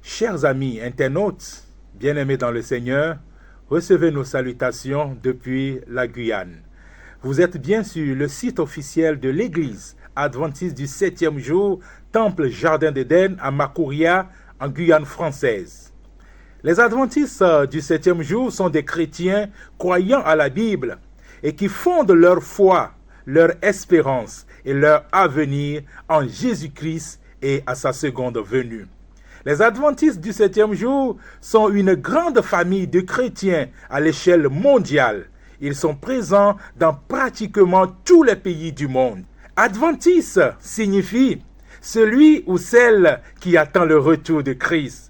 Chers amis internautes, bien-aimés dans le Seigneur, recevez nos salutations depuis la Guyane. Vous êtes bien sur le site officiel de l'Église adventiste du 7e jour, Temple Jardin d'Éden à Macouria, en Guyane française. Les adventistes du 7e jour sont des chrétiens croyant à la Bible et qui fondent leur foi, leur espérance et leur avenir en Jésus-Christ et à sa seconde venue. Les adventistes du 7e jour sont une grande famille de chrétiens à l'échelle mondiale. Ils sont présents dans pratiquement tous les pays du monde. Adventiste signifie celui ou celle qui attend le retour de Christ.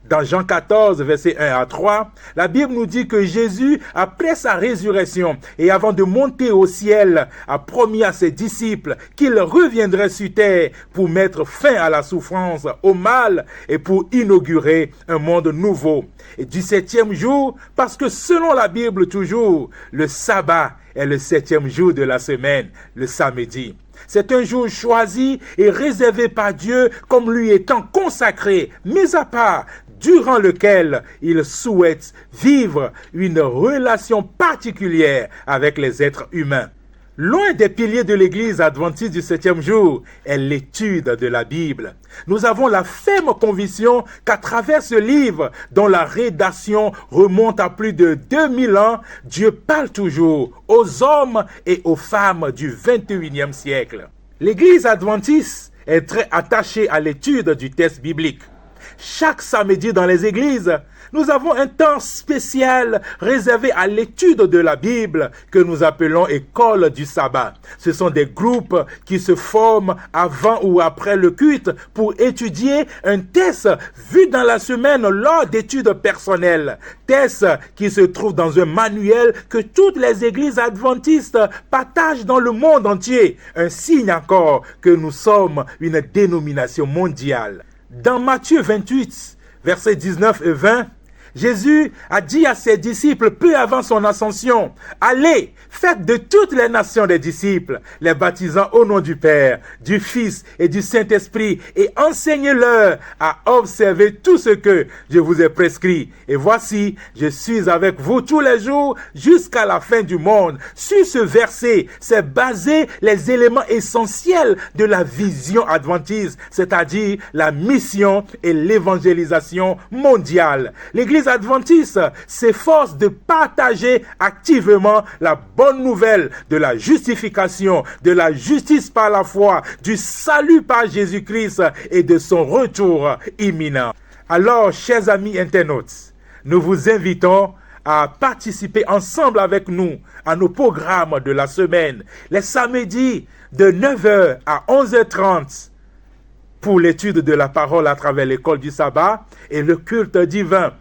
Dans Jean 14, versets 1 à 3, la Bible nous dit que Jésus, après sa résurrection et avant de monter au ciel, a promis à ses disciples qu'il reviendrait sur terre pour mettre fin à la souffrance, au mal et pour inaugurer un monde nouveau. Et du 7e jour, parce que selon la Bible toujours, le sabbat est le 7e jour de la semaine, le samedi. C'est un jour choisi et réservé par Dieu comme lui étant consacré, mis à part, durant lequel il souhaite vivre une relation particulière avec les êtres humains. L'un des piliers de l'Église adventiste du 7e jour est l'étude de la Bible. Nous avons la ferme conviction qu'à travers ce livre, dont la rédaction remonte à plus de 2000 ans, Dieu parle toujours aux hommes et aux femmes du 21e siècle. L'Église adventiste est très attachée à l'étude du texte biblique. Chaque samedi dans les églises, nous avons un temps spécial réservé à l'étude de la Bible que nous appelons école du sabbat. Ce sont des groupes qui se forment avant ou après le culte pour étudier un texte vu dans la semaine lors d'études personnelles. Texte qui se trouve dans un manuel que toutes les églises adventistes partagent dans le monde entier. Un signe encore que nous sommes une dénomination mondiale. Dans Matthieu 28, versets 19 et 20, Jésus a dit à ses disciples peu avant son ascension, « Allez, faites de toutes les nations des disciples, les baptisant au nom du Père, du Fils et du Saint-Esprit, et enseignez-leur à observer tout ce que je vous ai prescrit. Et voici, je suis avec vous tous les jours jusqu'à la fin du monde. » Sur ce verset, c'est basé les éléments essentiels de la vision adventiste, c'est-à-dire la mission et l'évangélisation mondiale. L'Église adventiste s'efforce de partager activement la bonne nouvelle de la justification, de la justice par la foi, du salut par Jésus-Christ et de son retour imminent. Alors, chers amis internautes, nous vous invitons à participer ensemble avec nous à nos programmes de la semaine, les samedis de 9h à 11h30 pour l'étude de la parole à travers l'école du sabbat et le culte divin.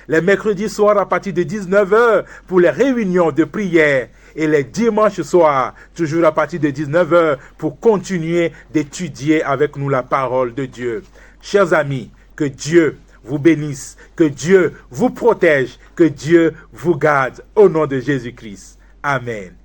Les mercredis soirs à partir de 19h pour les réunions de prière et les dimanches soirs, toujours à partir de 19h pour continuer d'étudier avec nous la parole de Dieu. Chers amis, que Dieu vous bénisse, que Dieu vous protège, que Dieu vous garde au nom de Jésus-Christ. Amen.